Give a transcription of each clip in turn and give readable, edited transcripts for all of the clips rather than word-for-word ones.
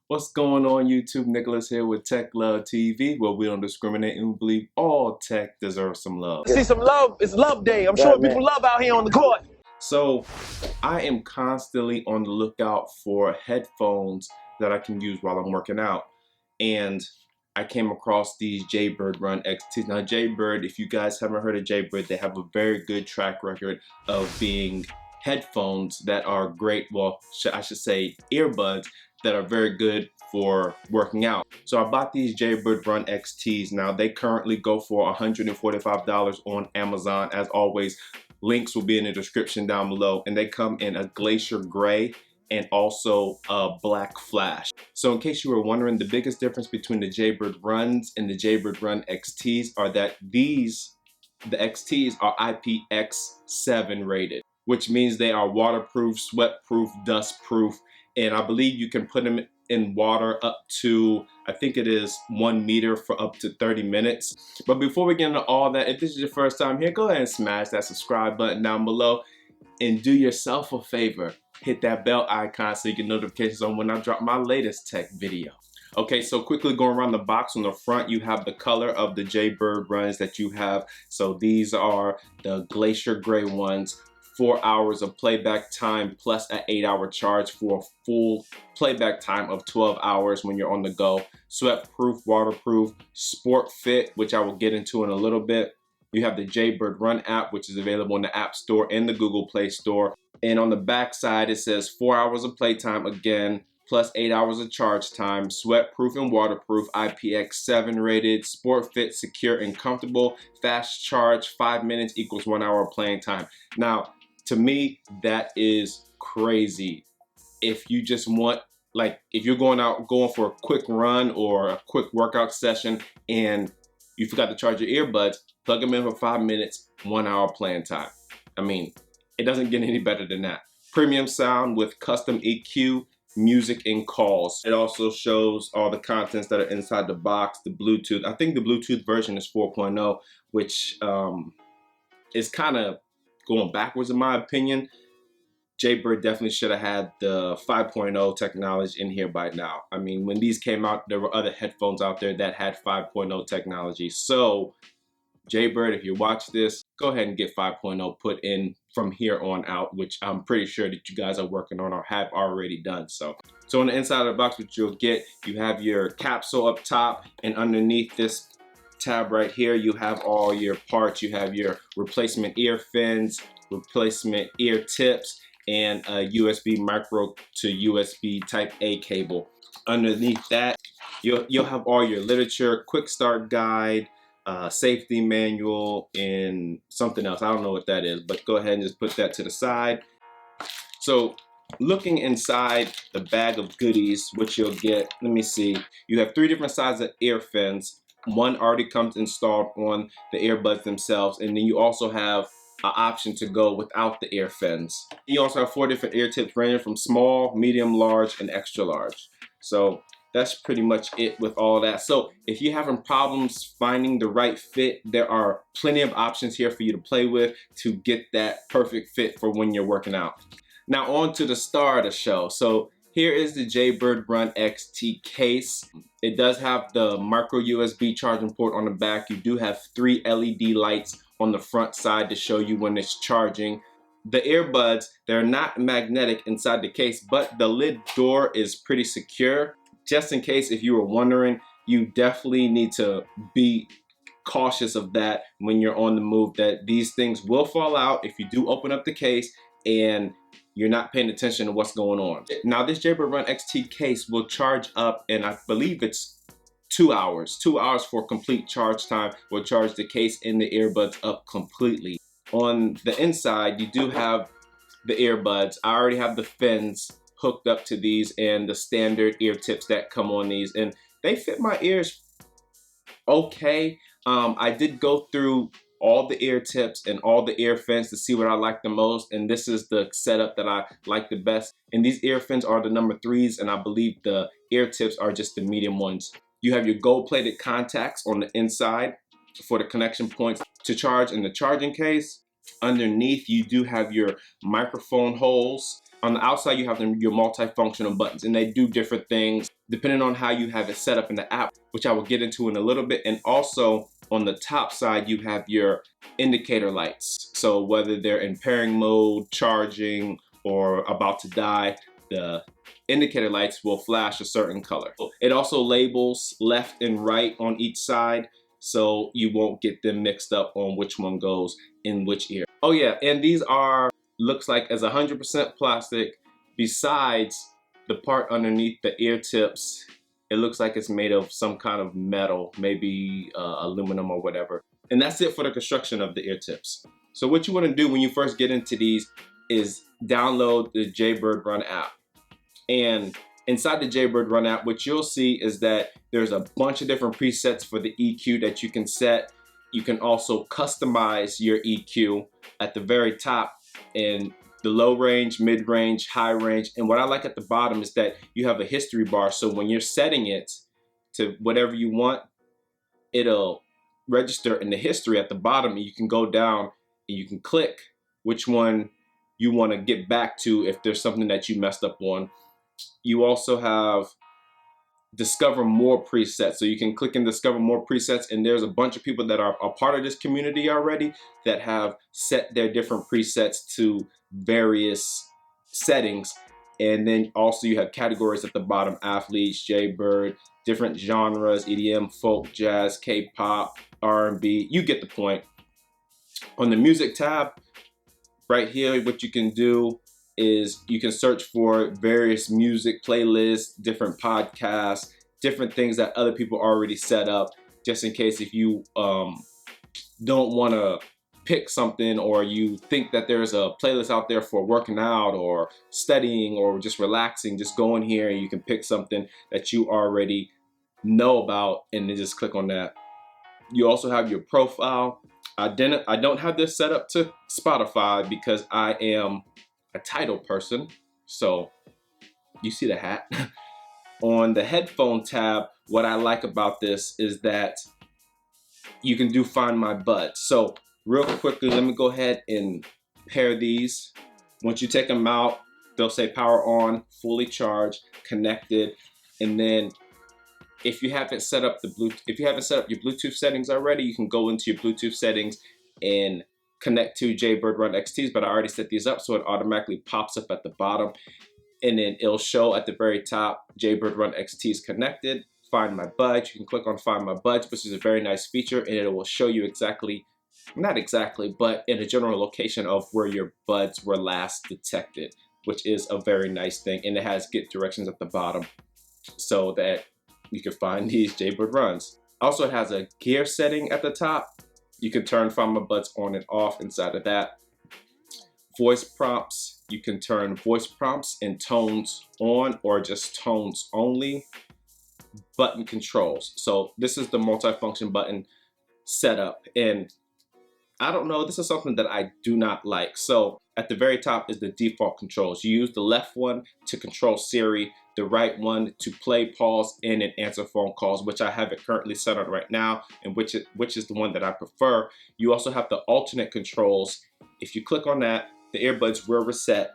What's going on YouTube? Nicholas here with Tech Love TV, where we don't discriminate and we believe all tech deserves some love. See some love, it's love day. I'm showing people love out here on the court. So I am constantly on the lookout for headphones that I can use while I'm working out. And I came across these Jaybird Run XTs. Now Jaybird, if you guys haven't heard of Jaybird, they have a very good track record of being headphones that are great, well, I should say earbuds that are very good for working out. So I bought these Jaybird Run XTs. Now they currently go for $145 on Amazon. As always, links will be in the description down below, and they come in a glacier gray and also a black flash. So in case you were wondering, the biggest difference between the Jaybird Runs and the Jaybird Run XTs are that the XTs are IPX7 rated, which means they are waterproof, sweatproof, dustproof, and I believe you can put them in water up to, I think it is 1 meter for up to 30 minutes. But before we get into all that, if this is your first time here, go ahead and smash that subscribe button down below and do yourself a favor. Hit that bell icon so you get notifications on when I drop my latest tech video. Okay, so quickly going around the box, on the front you have the color of the Jaybird Runs that you have. So these are the glacier gray ones. 4 hours of playback time plus an 8-hour charge for a full playback time of 12 hours when you're on the go. Sweat-proof, waterproof, sport fit, which I will get into in a little bit. You have the Jaybird Run app, which is available in the App Store and the Google Play Store. And on the back side, it says 4 hours of playtime again, plus 8 hours of charge time, sweat-proof and waterproof, IPX7 rated, sport fit, secure and comfortable, fast charge, 5 minutes equals 1 hour of playing time. Now, to me, that is crazy. If you just want, like, if you're going for a quick run or a quick workout session and you forgot to charge your earbuds, plug them in for 5 minutes, 1 hour playing time. I mean, it doesn't get any better than that. Premium sound with custom EQ, music and calls. It also shows all the contents that are inside the box, the Bluetooth. I think the Bluetooth version is 4.0, which is kind of going backwards in my opinion. Jaybird definitely should have had the 5.0 technology in here by now. I mean, when these came out, there were other headphones out there that had 5.0 technology. So Jaybird, if you watch this, go ahead and get 5.0 put in from here on out, which I'm pretty sure that you guys are working on or have already done so. So on the inside of the box, what you'll get, you have your capsule up top, and underneath this tab right here, you have all your parts. You have your replacement ear fins, replacement ear tips, and a USB micro to USB type A cable. Underneath that, you'll have all your literature, quick start guide, safety manual, and something else. I don't know what that is, but go ahead and just put that to the side. So looking inside the bag of goodies, what you'll get, let me see. You have 3 different sizes of ear fins. One already comes installed on the earbuds themselves, and then you also have an option to go without the ear fins. You also have 4 different ear tips ranging from small, medium, large, and extra large. So that's pretty much it with all that. So if you're having problems finding the right fit, there are plenty of options here for you to play with to get that perfect fit for when you're working out. Now on to the star of the show. So here is the Jaybird Run XT case. It does have the micro USB charging port on the back. You do have 3 LED lights on the front side to show you when it's charging. The earbuds, they're not magnetic inside the case, but the lid door is pretty secure. Just in case if you were wondering, you definitely need to be cautious of that when you're on the move, that these things will fall out if you do open up the case and you're not paying attention to what's going on. Now this Jaybird Run XT case will charge up, and I believe it's 2 hours. 2 hours for complete charge time will charge the case and the earbuds up completely. On the inside, you do have the earbuds. I already have the fins hooked up to these and the standard ear tips that come on these, and they fit my ears okay. I did go through all the ear tips and all the ear fins to see what I like the most, and this is the setup that I like the best. And these ear fins are the number 3s, and I believe the ear tips are just the medium ones. You have your gold-plated contacts on the inside for the connection points to charge in the charging case. Underneath, you do have your microphone holes. On the outside, you have your multifunctional buttons, and they do different things depending on how you have it set up in the app, which I will get into in a little bit. And also on the top side, you have your indicator lights. So whether they're in pairing mode, charging, or about to die, the indicator lights will flash a certain color. It also labels left and right on each side, so you won't get them mixed up on which one goes in which ear. Oh yeah, and these are, looks like as 100% plastic. Besides the part underneath the ear tips, it looks like it's made of some kind of metal, maybe aluminum or whatever. And that's it for the construction of the ear tips. So what you want to do when you first get into these is download the Jaybird Run app. And inside the Jaybird Run app, what you'll see is that there's a bunch of different presets for the EQ that you can set. You can also customize your EQ at the very top in the low range, mid range, high range. And what I like at the bottom is that you have a history bar. So when you're setting it to whatever you want, it'll register in the history at the bottom, and you can go down and you can click which one you want to get back to if there's something that you messed up on. You also have discover more presets, so you can click and discover more presets, and there's a bunch of people that are a part of this community already that have set their different presets to various settings. And then also you have categories at the bottom: athletes, Jaybird, different genres, EDM, folk, jazz, K-pop, R&B. You get the point. On the music tab right here, what you can do is you can search for various music playlists, different podcasts, different things that other people already set up, just in case if you don't want to pick something, or you think that there's a playlist out there for working out or studying or just relaxing. Just go in here and you can pick something that you already know about and then just click on that. You also have your profile. I don't have this set up to Spotify because I am a Tidal person, so you see the hat. On the headphone tab, what I like about this is that you can do Find My Buds. So real quickly, let me go ahead and pair these. Once you take them out, they'll say power on, fully charged, connected. And then if you haven't set up your Bluetooth settings already, you can go into your Bluetooth settings and connect to Jaybird Run XTs, but I already set these up so it automatically pops up at the bottom, and then it'll show at the very top Jaybird Run XTs connected. Find My Buds. You can click on Find My Buds, which is a very nice feature, and it will show you not exactly, but in a general location of where your buds were last detected, which is a very nice thing. And it has get directions at the bottom so that you can find these Jaybird Runs. Also, it has a gear setting at the top. You can turn Find My Buds on and off inside of that. Voice prompts, you can turn voice prompts and tones on or just tones only. Button controls. So this is the multifunction button setup, and I don't know, this is something that I do not like. So at the very top is the default controls. You use the left one to control Siri, the right one to play, pause, and answer phone calls, which I have it currently set on right now, and which is the one that I prefer. You also have the alternate controls. If you click on that, the earbuds will reset,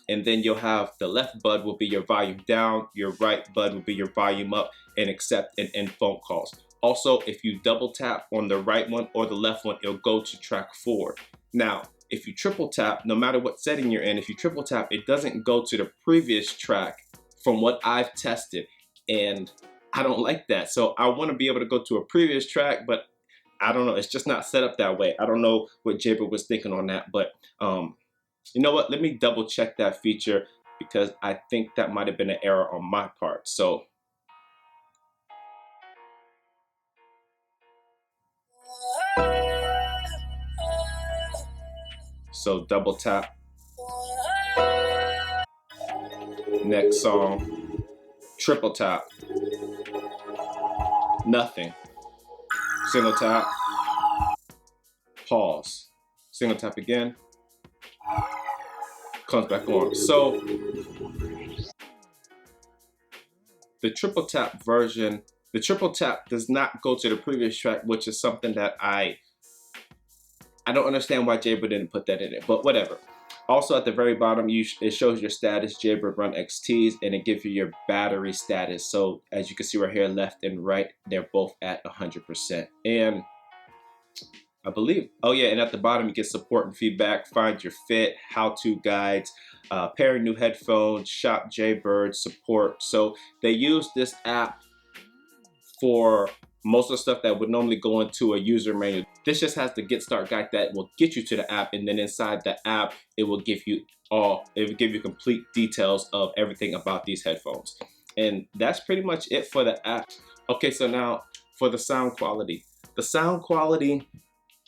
and then you'll have the left bud will be your volume down, your right bud will be your volume up, and accept and end phone calls. Also, if you double tap on the right one or the left one, it'll go to track 4. Now, if you triple tap, no matter what setting you're in, if you triple tap, it doesn't go to the previous track from what I've tested, and I don't like that. So I want to be able to go to a previous track, but I don't know, it's just not set up that way. I don't know what Jaybird was thinking on that, but you know what, let me double check that feature, because I think that might have been an error on my part. So double tap, next song, triple tap, nothing, single tap, pause, single tap again, comes back on. So the triple tap version, the triple tap does not go to the previous track, which is something that I don't understand why Jaybird didn't put that in it, but whatever. Also at the very bottom, it shows your status, Jaybird Run XTs, and it gives you your battery status. So as you can see right here, left and right, they're both at 100%. And I believe, oh yeah, and at the bottom you get support and feedback, find your fit, how-to guides, pairing new headphones, shop Jaybird, support. So they use this app for most of the stuff that would normally go into a user manual. This just has the get start guide that will get you to the app, and then inside the app, it will give you complete details of everything about these headphones. And that's pretty much it for the app. Okay, so now for the sound quality. The sound quality,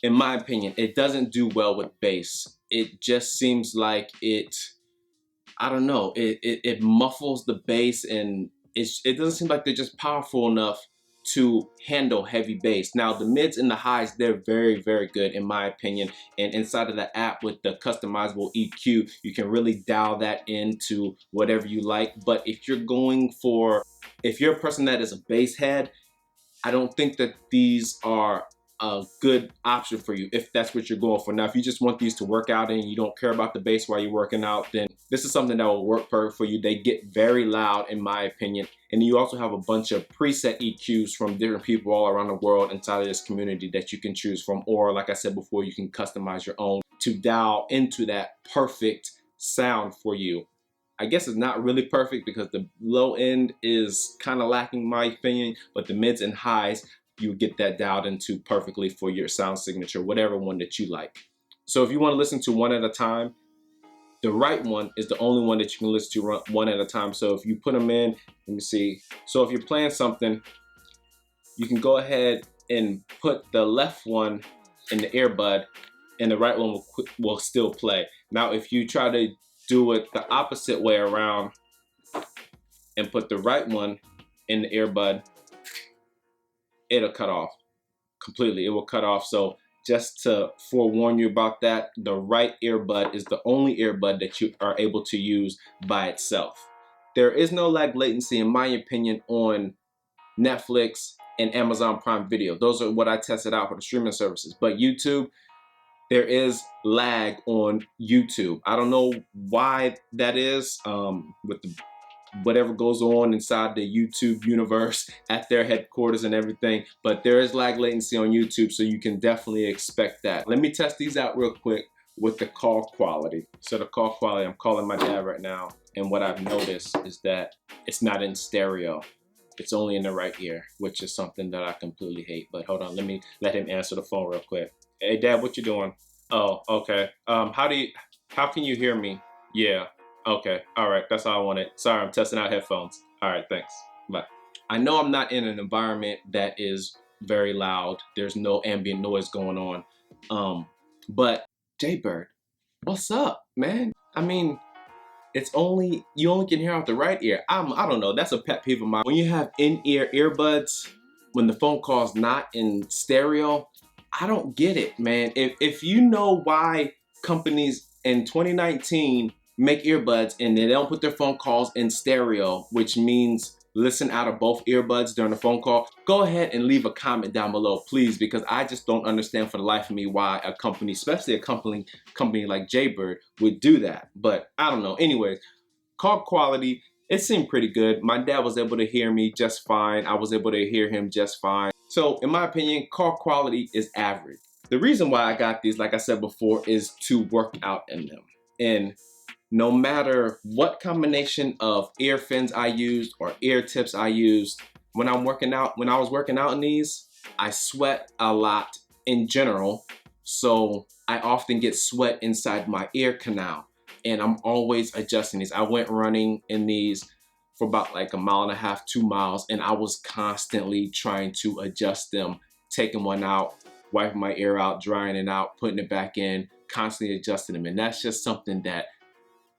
in my opinion, it doesn't do well with bass. It just seems like I don't know, it muffles the bass, and it doesn't seem like they're just powerful enough to handle heavy bass. Now the mids and the highs, they're very, very good in my opinion. And inside of the app with the customizable EQ, you can really dial that into whatever you like. But if you're a person that is a bass head, I don't think that these are a good option for you if that's what you're going for. Now, if you just want these to work out and you don't care about the bass while you're working out, then this is something that will work perfect for you. They get very loud in my opinion. And you also have a bunch of preset EQs from different people all around the world inside of this community that you can choose from. Or like I said before, you can customize your own to dial into that perfect sound for you. I guess it's not really perfect because the low end is kind of lacking in my opinion, but the mids and highs, you get that dialed into perfectly for your sound signature, whatever one that you like. So if you want to listen to one at a time, the right one is the only one that you can listen to one at a time. So if you put them in, let me see. So if you're playing something, you can go ahead and put the left one in the earbud and the right one will still play. Now, if you try to do it the opposite way around and put the right one in the earbud, it'll cut off completely. It will cut off. So just to forewarn you about that, the right earbud is the only earbud that you are able to use by itself. There is no lag latency in my opinion on Netflix and Amazon Prime Video. Those are what I tested out for the streaming services. But YouTube, there is lag on YouTube. I don't know why that is with whatever goes on inside the YouTube universe at their headquarters and everything, but there is lag latency on YouTube, so you can definitely expect that. Let me test these out real quick with the call quality. So the call quality, I'm calling my dad right now, and what I've noticed is that it's not in stereo. It's only in the right ear, which is something that I completely hate. But hold on, let me let him answer the phone real quick. Hey Dad, what you doing? Oh, okay. How can you hear me? Yeah. Okay, all right, that's all I wanted. Sorry, I'm testing out headphones. All right, thanks, bye. I know I'm not in an environment that is very loud. There's no ambient noise going on. But Jaybird, what's up, man? I mean, you only can hear out the right ear. I don't know, that's a pet peeve of mine. When you have in-ear earbuds, when the phone call's not in stereo, I don't get it, man. If you know why companies in 2019 make earbuds and they don't put their phone calls in stereo, which means listen out of both earbuds during the phone call, go ahead and leave a comment down below, please, because I just don't understand for the life of me why a company, especially a company like Jaybird, would do that. But I don't know. Anyways, call quality, it seemed pretty good. My dad was able to hear me just fine. I was able to hear him just fine. So in my opinion, call quality is average. The reason why I got these, like I said before, is to work out in them. And no matter what combination of ear fins I used or ear tips I used, when I was working out in these, I sweat a lot in general. So I often get sweat inside my ear canal, and I'm always adjusting these. I went running in these for about like 1.5 miles, 2 miles, and I was constantly trying to adjust them, taking one out, wiping my ear out, drying it out, putting it back in, constantly adjusting them. And that's just something that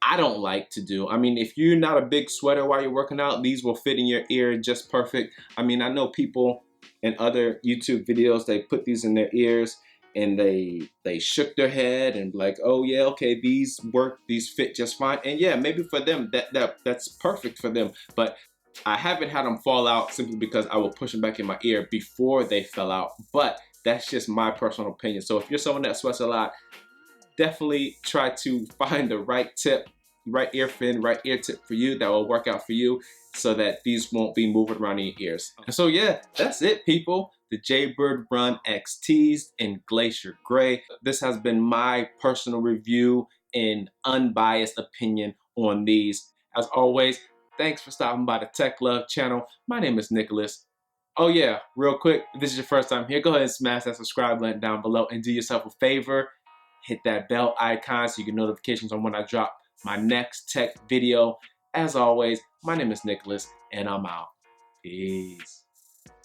I don't like to do. I mean, if you're not a big sweater while you're working out, these will fit in your ear just perfect. I mean, I know people in other YouTube videos, they put these in their ears and they shook their head and like, oh yeah, okay, these work, these fit just fine. And yeah, maybe for them, that's perfect for them. But I haven't had them fall out simply because I will push them back in my ear before they fell out. But that's just my personal opinion. So if you're someone that sweats a lot, definitely try to find the right tip, right ear fin, right ear tip for you that will work out for you so that these won't be moving around in your ears. And so yeah, that's it, people. The Jaybird Run XTs in Glacier Gray. This has been my personal review and unbiased opinion on these. As always, thanks for stopping by the Tech Love channel. My name is Nicholas. Oh yeah, real quick, if this is your first time here, go ahead and smash that subscribe button down below and do yourself a favor. Hit that bell icon so you get notifications on when I drop my next tech video. As always, my name is Nicholas, and I'm out. Peace.